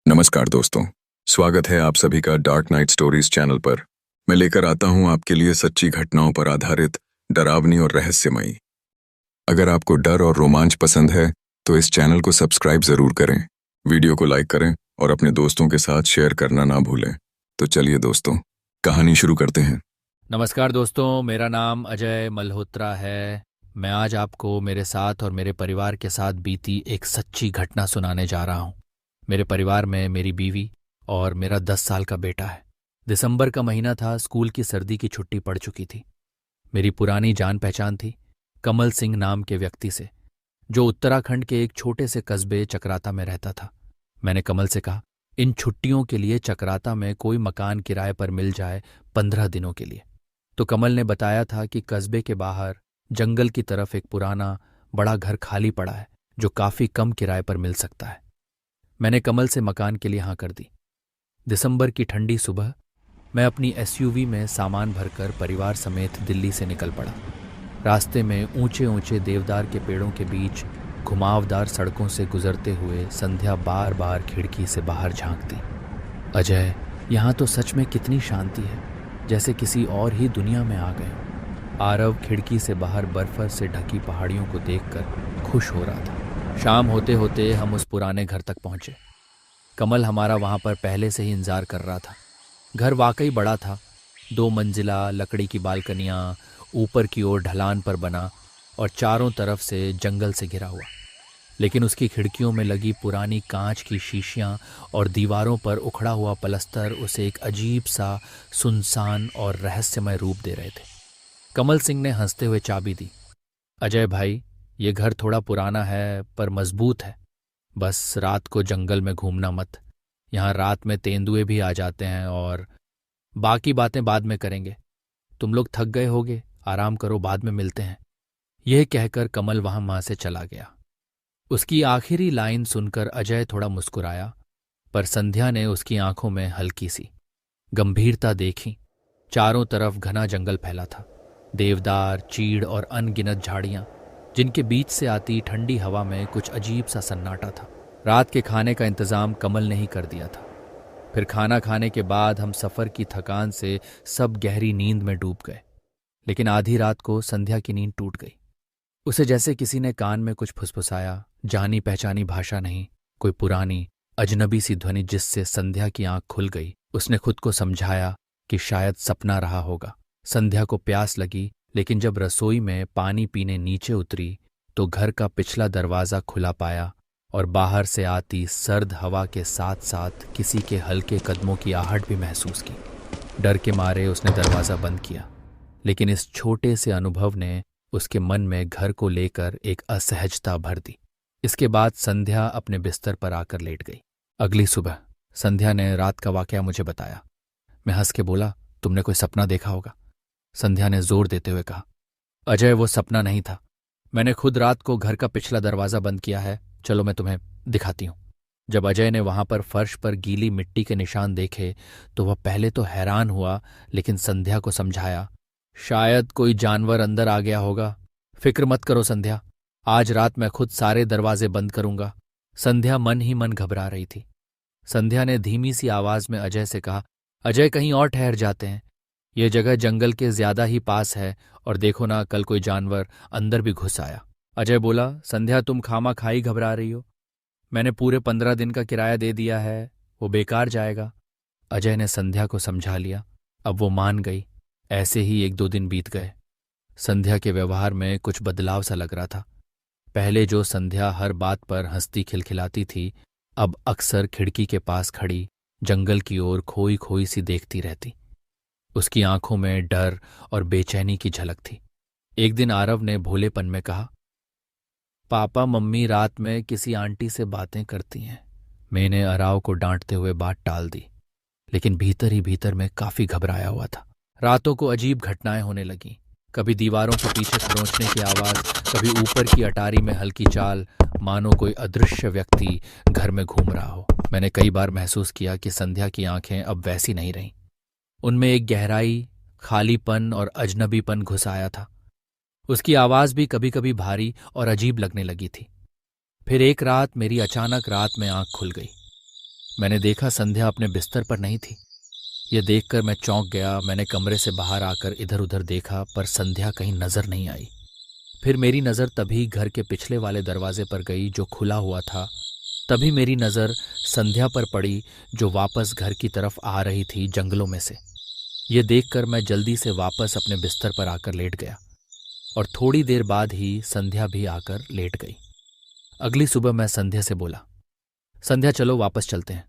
नमस्कार दोस्तों, स्वागत है आप सभी का डार्क नाइट स्टोरीज चैनल पर। मैं लेकर आता हूं आपके लिए सच्ची घटनाओं पर आधारित डरावनी और रहस्यमयी। अगर आपको डर और रोमांच पसंद है तो इस चैनल को सब्सक्राइब जरूर करें, वीडियो को लाइक करें और अपने दोस्तों के साथ शेयर करना ना भूलें। तो चलिए दोस्तों, कहानी शुरू करते हैं। नमस्कार दोस्तों, मेरा नाम अजय मल्होत्रा है। मैं आज आपको मेरे साथ और मेरे परिवार के साथ बीती एक सच्ची घटना सुनाने जा रहा हूँ। मेरे परिवार में मेरी बीवी और मेरा 10 साल का बेटा है। दिसंबर का महीना था, स्कूल की सर्दी की छुट्टी पड़ चुकी थी। मेरी पुरानी जान पहचान थी कमल सिंह नाम के व्यक्ति से, जो उत्तराखंड के एक छोटे से कस्बे चकराता में रहता था। मैंने कमल से कहा, इन छुट्टियों के लिए चकराता में कोई मकान किराए पर मिल जाए 15 दिनों के लिए। तो कमल ने बताया था कि कस्बे के बाहर जंगल की तरफ एक पुराना बड़ा घर खाली पड़ा है जो काफी कम किराए पर मिल सकता है। मैंने कमल से मकान के लिए हाँ कर दी। दिसंबर की ठंडी सुबह मैं अपनी एसयूवी में सामान भरकर परिवार समेत दिल्ली से निकल पड़ा। रास्ते में ऊंचे ऊंचे देवदार के पेड़ों के बीच घुमावदार सड़कों से गुजरते हुए संध्या बार बार खिड़की से बाहर झांकती। अजय, यहाँ तो सच में कितनी शांति है, जैसे किसी और ही दुनिया में आ गए। आरव खिड़की से बाहर बर्फ से ढकी पहाड़ियों को देखकर खुश हो रहा था। शाम होते होते हम उस पुराने घर तक पहुंचे। कमल हमारा वहां पर पहले से ही इंतजार कर रहा था। घर वाकई बड़ा था, 2 मंजिला, लकड़ी की बालकनियां, ऊपर की ओर ढलान पर बना और चारों तरफ से जंगल से घिरा हुआ। लेकिन उसकी खिड़कियों में लगी पुरानी कांच की शीशियां और दीवारों पर उखड़ा हुआ पलस्तर उसे एक अजीब सा सुनसान और रहस्यमय रूप दे रहे थे। कमल सिंह ने हंसते हुए चाबी दी। अजय भाई, ये घर थोड़ा पुराना है पर मजबूत है। बस रात को जंगल में घूमना मत, यहाँ रात में तेंदुए भी आ जाते हैं और बाकी बातें बाद में करेंगे। तुम लोग थक गए होगे, आराम करो, बाद में मिलते हैं। यह कहकर कमल वहां से चला गया। उसकी आखिरी लाइन सुनकर अजय थोड़ा मुस्कुराया, पर संध्या ने उसकी आंखों में हल्की सी गंभीरता देखी। चारों तरफ घना जंगल फैला था, देवदार, चीड़ और अनगिनत झाड़ियां, जिनके बीच से आती ठंडी हवा में कुछ अजीब सा सन्नाटा था। रात के खाने का इंतजाम कमल ने ही कर दिया था। फिर खाना खाने के बाद हम सफर की थकान से सब गहरी नींद में डूब गए। लेकिन आधी रात को संध्या की नींद टूट गई। उसे जैसे किसी ने कान में कुछ फुसफुसाया, जानी पहचानी भाषा नहीं, कोई पुरानी अजनबी सी ध्वनि, जिससे संध्या की आंख खुल गई। उसने खुद को समझाया कि शायद सपना रहा होगा। संध्या को प्यास लगी, लेकिन जब रसोई में पानी पीने नीचे उतरी तो घर का पिछला दरवाजा खुला पाया और बाहर से आती सर्द हवा के साथ साथ किसी के हल्के कदमों की आहट भी महसूस की। डर के मारे उसने दरवाजा बंद किया, लेकिन इस छोटे से अनुभव ने उसके मन में घर को लेकर एक असहजता भर दी। इसके बाद संध्या अपने बिस्तर पर आकर लेट गई। अगली सुबह संध्या ने रात का वाकया मुझे बताया। मैं हंस के बोला, तुमने कोई सपना देखा होगा? संध्या ने जोर देते हुए कहा, अजय, वो सपना नहीं था। मैंने खुद रात को घर का पिछला दरवाजा बंद किया है। चलो मैं तुम्हें दिखाती हूं। जब अजय ने वहां पर फर्श पर गीली मिट्टी के निशान देखे तो वह पहले तो हैरान हुआ, लेकिन संध्या को समझाया, शायद कोई जानवर अंदर आ गया होगा। फिक्र मत करो संध्या, आज रात मैं खुद सारे दरवाजे बंद करूंगा। संध्या मन ही मन घबरा रही थी। संध्या ने धीमी सी आवाज में अजय से कहा, अजय, कहीं और ठहर जाते हैं। ये जगह जंगल के ज्यादा ही पास है और देखो ना, कल कोई जानवर अंदर भी घुस आया। अजय बोला, संध्या, तुम खामा खाई घबरा रही हो। मैंने पूरे 15 दिन का किराया दे दिया है, वो बेकार जाएगा। अजय ने संध्या को समझा लिया। अब वो मान गई। ऐसे ही 1-2 दिन बीत गए। संध्या के व्यवहार में कुछ बदलाव सा लग रहा था। पहले जो संध्या हर बात पर हंसती खिलखिलाती थी, अब अक्सर खिड़की के पास खड़ी जंगल की ओर खोई खोई सी देखती रहती। उसकी आंखों में डर और बेचैनी की झलक थी। एक दिन आरव ने भोलेपन में कहा, पापा, मम्मी रात में किसी आंटी से बातें करती हैं। मैंने आरव को डांटते हुए बात टाल दी, लेकिन भीतर ही भीतर में काफी घबराया हुआ था। रातों को अजीब घटनाएं होने लगीं। कभी दीवारों के पीछे खरोंचने की आवाज, कभी ऊपर की अटारी में हल्की चाल, मानो कोई अदृश्य व्यक्ति घर में घूम रहा हो। मैंने कई बार महसूस किया कि संध्या की आंखें अब वैसी नहीं रहीं। उनमें एक गहराई, खालीपन और अजनबीपन घुस आया था। उसकी आवाज भी कभी कभी भारी और अजीब लगने लगी थी। फिर एक रात मेरी अचानक रात में आंख खुल गई। मैंने देखा संध्या अपने बिस्तर पर नहीं थी। यह देखकर मैं चौंक गया। मैंने कमरे से बाहर आकर इधर उधर देखा, पर संध्या कहीं नजर नहीं आई। फिर मेरी नज़र तभी घर के पिछले वाले दरवाजे पर गई जो खुला हुआ था। तभी मेरी नज़र संध्या पर पड़ी जो वापस घर की तरफ आ रही थी जंगलों में से। ये देखकर मैं जल्दी से वापस अपने बिस्तर पर आकर लेट गया और थोड़ी देर बाद ही संध्या भी आकर लेट गई। अगली सुबह मैं संध्या से बोला, संध्या चलो वापस चलते हैं,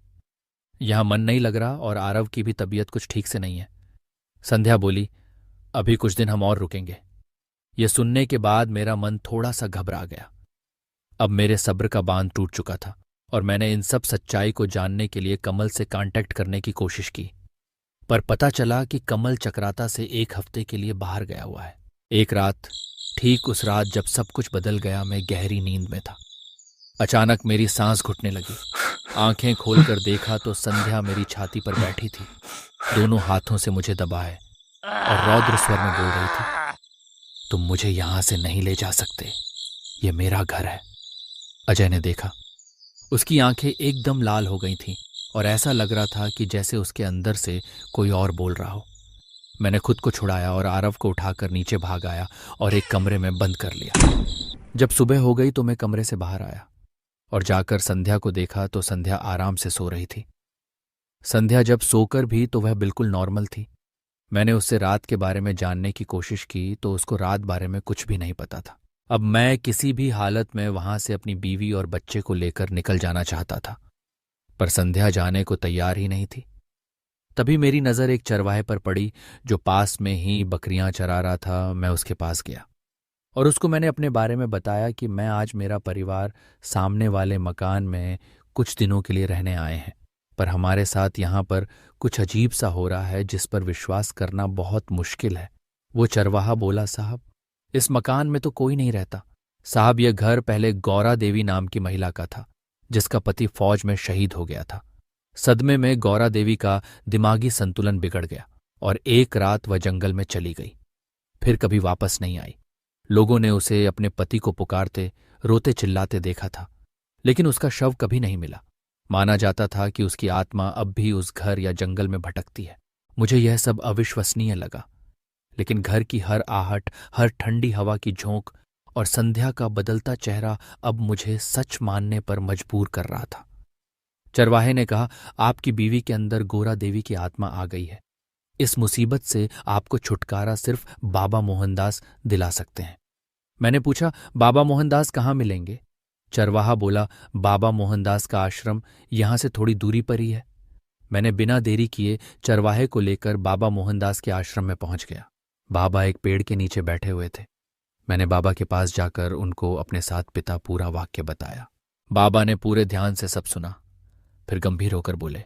यहाँ मन नहीं लग रहा और आरव की भी तबीयत कुछ ठीक से नहीं है। संध्या बोली, अभी कुछ दिन हम और रुकेंगे। यह सुनने के बाद मेरा मन थोड़ा सा घबरा गया। अब मेरे सब्र का बांध टूट चुका था और मैंने इन सब सच्चाई को जानने के लिए कमल से कांटेक्ट करने की कोशिश की, पर पता चला कि कमल चक्राता से 1 हफ्ते के लिए बाहर गया हुआ है। एक रात, ठीक उस रात जब सब कुछ बदल गया, मैं गहरी नींद में था। अचानक मेरी सांस घुटने लगी। आंखें खोलकर देखा तो संध्या मेरी छाती पर बैठी थी, दोनों हाथों से मुझे दबाए और रौद्र स्वर में बोल रही थी, तुम मुझे यहां से नहीं ले जा सकते, ये मेरा घर है। अजय ने देखा, उसकी आंखें एकदम लाल हो गई थीं और ऐसा लग रहा था कि जैसे उसके अंदर से कोई और बोल रहा हो। मैंने खुद को छुड़ाया और आरव को उठाकर नीचे भाग आया और एक कमरे में बंद कर लिया। जब सुबह हो गई तो मैं कमरे से बाहर आया और जाकर संध्या को देखा तो संध्या आराम से सो रही थी। संध्या जब सोकर भी तो वह बिल्कुल नॉर्मल थी। मैंने उससे रात के बारे में जानने की कोशिश की तो उसको रात बारे में कुछ भी नहीं पता था। अब मैं किसी भी हालत में वहां से अपनी बीवी और बच्चे को लेकर निकल जाना चाहता था, पर संध्या जाने को तैयार ही नहीं थी। तभी मेरी नज़र एक चरवाहे पर पड़ी जो पास में ही बकरियां चरा रहा था। मैं उसके पास गया और उसको मैंने अपने बारे में बताया कि मैं आज मेरा परिवार सामने वाले मकान में कुछ दिनों के लिए रहने आए हैं, पर हमारे साथ यहाँ पर कुछ अजीब सा हो रहा है जिस पर विश्वास करना बहुत मुश्किल है। वो चरवाहा बोला, साहब इस मकान में तो कोई नहीं रहता। साहब यह घर पहले गौरा देवी नाम की महिला का था जिसका पति फौज में शहीद हो गया था। सदमे में गौरा देवी का दिमागी संतुलन बिगड़ गया और एक रात वह जंगल में चली गई, फिर कभी वापस नहीं आई। लोगों ने उसे अपने पति को पुकारते रोते चिल्लाते देखा था, लेकिन उसका शव कभी नहीं मिला। माना जाता था कि उसकी आत्मा अब भी उस घर या जंगल में भटकती है। मुझे यह सब अविश्वसनीय लगा, लेकिन घर की हर आहट, हर ठंडी हवा की झोंक और संध्या का बदलता चेहरा अब मुझे सच मानने पर मजबूर कर रहा था। चरवाहे ने कहा, आपकी बीवी के अंदर गोरा देवी की आत्मा आ गई है। इस मुसीबत से आपको छुटकारा सिर्फ बाबा मोहनदास दिला सकते हैं। मैंने पूछा, बाबा मोहनदास कहाँ मिलेंगे? चरवाहा बोला, बाबा मोहनदास का आश्रम यहां से थोड़ी दूरी पर ही है। मैंने बिना देरी किए चरवाहे को लेकर बाबा मोहनदास के आश्रम में पहुंच गया। बाबा एक पेड़ के नीचे बैठे हुए थे। मैंने बाबा के पास जाकर उनको अपने साथ पिता पूरा वाक्य बताया। बाबा ने पूरे ध्यान से सब सुना, फिर गंभीर होकर बोले,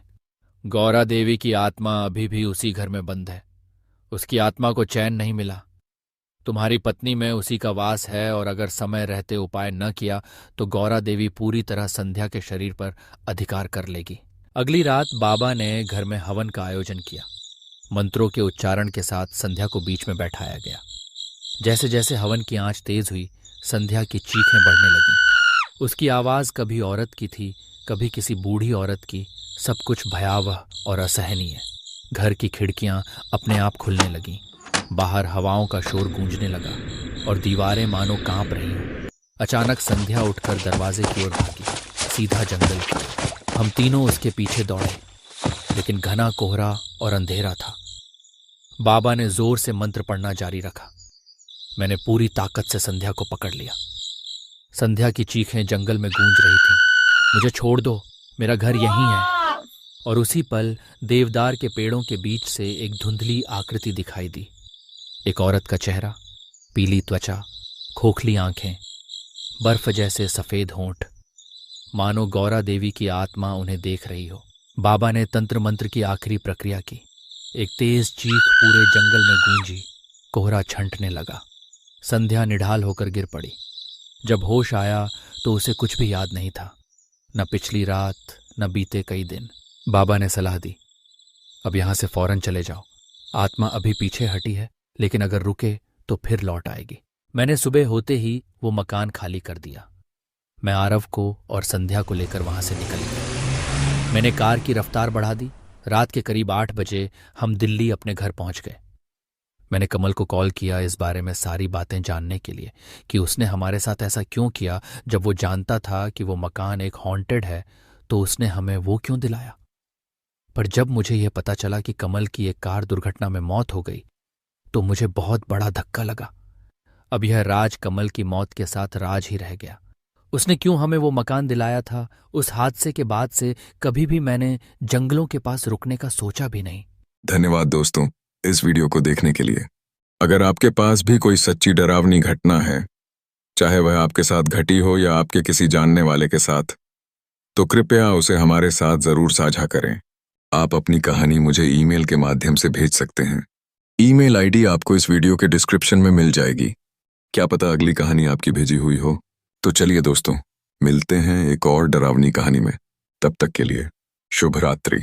गौरा देवी की आत्मा अभी भी उसी घर में बंद है। उसकी आत्मा को चैन नहीं मिला। तुम्हारी पत्नी में उसी का वास है और अगर समय रहते उपाय न किया तो गौरा देवी पूरी तरह संध्या के शरीर पर अधिकार कर लेगी। अगली रात बाबा ने घर में हवन का आयोजन किया। मंत्रों के उच्चारण के साथ संध्या को बीच में बैठाया गया। जैसे जैसे हवन की आंच तेज हुई, संध्या की चीखें बढ़ने लगीं। उसकी आवाज कभी औरत की थी, कभी किसी बूढ़ी औरत की, सब कुछ भयावह और असहनीय। घर की खिड़कियां अपने आप खुलने लगीं। बाहर हवाओं का शोर गूंजने लगा और दीवारें मानो कांप रही हों। अचानक संध्या उठकर दरवाजे की ओर भागी, सीधा जंगल की। हम तीनों उसके पीछे दौड़े, लेकिन घना कोहरा और अंधेरा था। बाबा ने जोर से मंत्र पढ़ना जारी रखा। मैंने पूरी ताकत से संध्या को पकड़ लिया। संध्या की चीखें जंगल में गूंज रही थीं, मुझे छोड़ दो, मेरा घर यहीं है। और उसी पल देवदार के पेड़ों के बीच से एक धुंधली आकृति दिखाई दी। एक औरत का चेहरा, पीली त्वचा, खोखली आंखें, बर्फ जैसे सफेद होंठ, मानो गौरा देवी की आत्मा उन्हें देख रही हो। बाबा ने तंत्र मंत्र की आखिरी प्रक्रिया की। एक तेज चीख पूरे जंगल में गूंजी। कोहरा छंटने लगा। संध्या निढाल होकर गिर पड़ी। जब होश आया तो उसे कुछ भी याद नहीं था, न पिछली रात न बीते कई दिन। बाबा ने सलाह दी, अब यहां से फौरन चले जाओ। आत्मा अभी पीछे हटी है, लेकिन अगर रुके तो फिर लौट आएगी। मैंने सुबह होते ही वो मकान खाली कर दिया। मैं आरव को और संध्या को लेकर वहां से निकल गया। मैंने कार की रफ्तार बढ़ा दी। रात के करीब 8 बजे हम दिल्ली अपने घर पहुंच गए। मैंने कमल को कॉल किया इस बारे में सारी बातें जानने के लिए कि उसने हमारे साथ ऐसा क्यों किया। जब वो जानता था कि वो मकान एक हॉन्टेड है तो उसने हमें वो क्यों दिलाया। पर जब मुझे यह पता चला कि कमल की एक कार दुर्घटना में मौत हो गई तो मुझे बहुत बड़ा धक्का लगा। अब यह राज कमल की मौत के साथ राज ही रह गया। उसने क्यों हमें वो मकान दिलाया था, उस हादसे के बाद से कभी भी मैंने जंगलों के पास रुकने का सोचा भी नहीं। धन्यवाद दोस्तों इस वीडियो को देखने के लिए। अगर आपके पास भी कोई सच्ची डरावनी घटना है, चाहे वह आपके साथ घटी हो या आपके किसी जानने वाले के साथ, तो कृपया उसे हमारे साथ जरूर साझा करें। आप अपनी कहानी मुझे ईमेल के माध्यम से भेज सकते हैं। ईमेल आईडी आपको इस वीडियो के डिस्क्रिप्शन में मिल जाएगी। क्या पता अगली कहानी आपकी भेजी हुई हो। तो चलिए दोस्तों, मिलते हैं एक और डरावनी कहानी में। तब तक के लिए शुभ रात्रि।